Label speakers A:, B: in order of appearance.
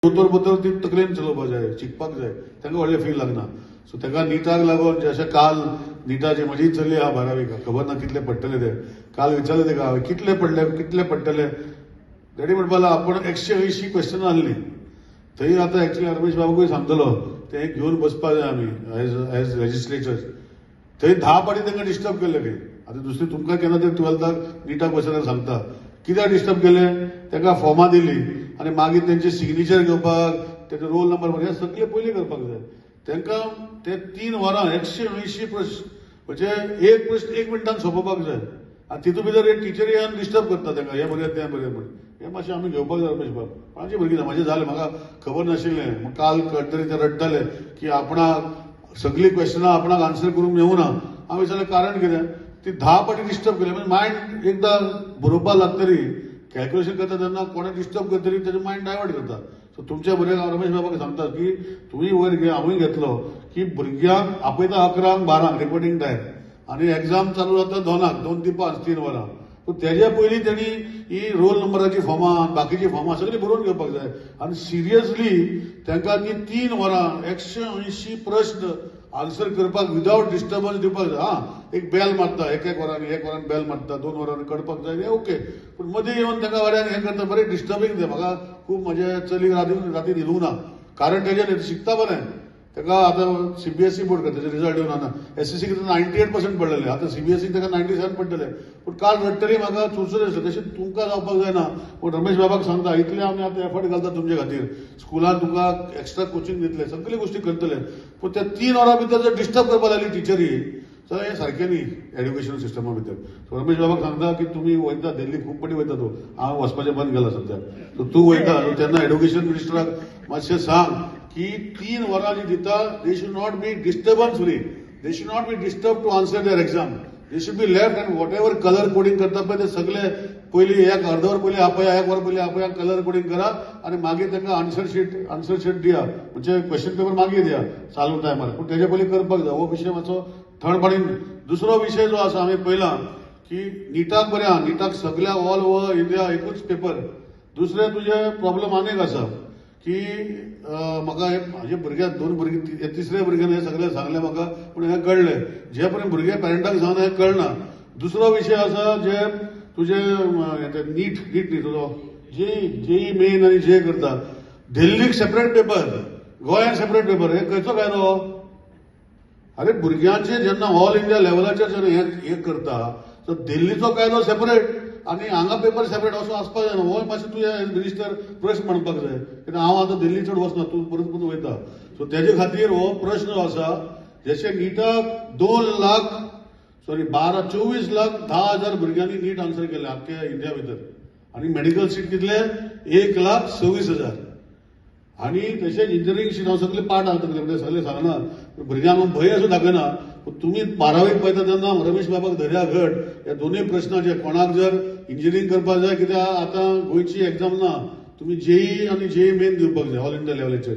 A: दोतोर ती तकलेन चलोवपाक जाय, शिकपाक जाय, तांकां व्हडलें फील लागना. सो ताका निटाक लागून जशें काल निटाची म्हजी चली आहा 12वीक, खबर ना कितले पडटले ते. काल विचारलें ताका हांवें कितले पडटले. डॅडी म्हणपाक लागला आपूण 180 क्वेश्चनां आहली. थंय आतां एक्चुअली रमेश बाबूय सांगतलो तें घेवन बसपाक जाय आमी एज लेजिस्लेचर्स. थंय 10 पाटी तांकां डिस्टर्ब केलें खंय. आतां दुसरी तुमकां केन्ना तरी 12थाक निटाक बसल्यार सांगता कित्याक डिस्टर्ब केलें. तांकां फॉर्मां दिलीं आनी मागीर तेंचे सिग्नेचर घेवपाक, तेचे रोल नंबर हे सगळे पयलीं करपाक जाय. तांकां ते 3 वरां 180 प्रश्न म्हणजे एक प्रश्न 1 मिनटान सोंपोवपाक जाय. आनी तितून भितर एक टिचरी येवन डिस्टर्ब करता तांकां हें बरें तें बरें म्हण. हें मातशें आमी घेवपाक जाय रमेश बाब. कोणाची भुरगीं म्हाजें जालें, म्हाका खबर नाशिल्लें. काल कळटरी ते रडटाले की आपणाक सगळीं क्वेश्चनां आपणाक आन्सर करूंक मेळूना. हांवें विचारलें कारण कितें. ती 10 पाटी डिस्टर्ब केलें म्हणजे मायंड एकदां बरोवपाक लागतरी कॅल्क्युलेशन करता तेन्ना कोणें डिस्टर्ब करतरी तेजें मायंड डायवर्ट करता. सो तुमच्या भुरग्याक हांव रमेश बाबाक सांगता की तुमी वयर घे, हांवूय घेतलो की भुरग्यांक आपयता 11 12 रिपोर्टिंग टायम आनी एक्झाम चालू जाता 2 2 ते 5 3 वरां. सो तेज्या पयलीं तेणी ही रोल नंबराची फॉर्मां बाकीची फॉर्मां सगळीं बरोवन घेवपाक जाय. आनी सिरियसली तांकां ती 3 वरां 180 प्रश्न आन्सर करपाक विदाउट डिस्टर्बन्स दिवपाक जाय. हां, एक बेल मारता एक वरान बेल मारता 2 वरांनी कळपाक जाय ओके. पूण मदीं येवन तांकां वाड्यान हें करता बरें डिस्टर्बींग तें. म्हाका खूब म्हजे चलीक राती न्हिदूंक ना. कारण तेजें शिकता बरें. ताका आतां CBSE बोर्ड करता, तेजे रिजल्ट येवन आना. SSC 98% पडलेले, आतां CBSE ताका 97 पडटले. पूण काल रडटरी म्हाका चुरचुर आसता. तशें तुमकां जावपाक जायना. पूण रमेश बाबाक सांगता इतले आमी आतां एफर्ट घालता तुमचे खातीर. स्कुलान तुका एक्स्ट्रा कोचिंग दितले, सगळे गोश्टी करतले. पूण त्या 3 वरां भितर जर डिस्टर्ब करपाक लागली टिचरी जाल्यार हें सारकें न्ही एड्युकेशन सिस्टमा भितर. सो रमेश बाबाक सांगता की तुमी वयता दिल्ली खूब पाटी वयता तूं. हांव वचपाचें बंद केलां सद्या. सो तूं वयता तेन्ना एड्युकेशन मिनिस्टराक मातशें सांग की 3 वरां जी दिता they should not be disturbance free. They should not be disturb to answer their exam. They should be left and whatever colour coding करता पळय ते सगळे पयलीं एक अर्द वर पयलीं आपया, 1 वर पयलीं आपया कलर कोडिंग करा आनी मागीर तांकां आन्सर शीट दिया. म्हणजे क्वेश्चन पेपर मागीर दिया चालू टायमार. पूण तेजे पयलीं करपाक जाय. हो विशय मातसो थंडपणीन. दुसरो विशय जो आसा हांवें पळयला की निटाक बरें आहा. निटाक सगळ्या ऑल ओव्हर इंडिया एकूच पेपर. दुसरे तुजे प्रॉब्लेम आनीक आसा की म्हाका म्हाजे भुरग्याक 2 भुरगीं 3ऱ्या भुरग्यान हें सगळें सांगलें म्हाका. पूण हें कळलें जे पर्यंत भुरगे पेरंटाक सांगना हें कळना. दुसरो विशय आसा जे तुजे नीट न्ही तुजो जेई मेन आनी जे करता दिल्लीक सेपरेट पेपर, गोंयान सेपरेट पेपर. हे खंयचो कायदो. अरे भुरग्यांचे जेन्ना ऑल इंडिया लेवलाचेर जेन्ना हें करता सो दिल्लीचो कायदो सेपरेट आनी हांगा पेपर सेपरेट असो आसपाक जायना. हो मातशें तुवें मिनिस्टर प्रश्न म्हणपाक जाय. कित्याक हांव आतां दिल्ली चड वचना, तूं परत परत वयता. सो तेजे खातीर हो प्रश्न जो आसा जशें निटाक 24 लाख 10,000 भुरग्यांनी नीट आन्सर केले आख्ख्या इंडिया भितर. आनी मेडिकल सीट कितले 1,26,000. आनी तशेंच इंजिनियरींग सीट हांव सगळे पाठ घालतले म्हणजे सगळे सांगना. भुरग्यांक भंय असो दाखयना. तुमी 12वीक पळयता तेन्ना रमेश बाबाक दर्या घट ह्या दोनूय प्रश्नाचे कोणाक जर इंजिनियरींग करपाक जाय कित्याक आतां गोंयची एक्झाम ना. तुमी जेई आनी जेई मेन दिवपाक जाय ऑल इंडिया लेवलाचेर.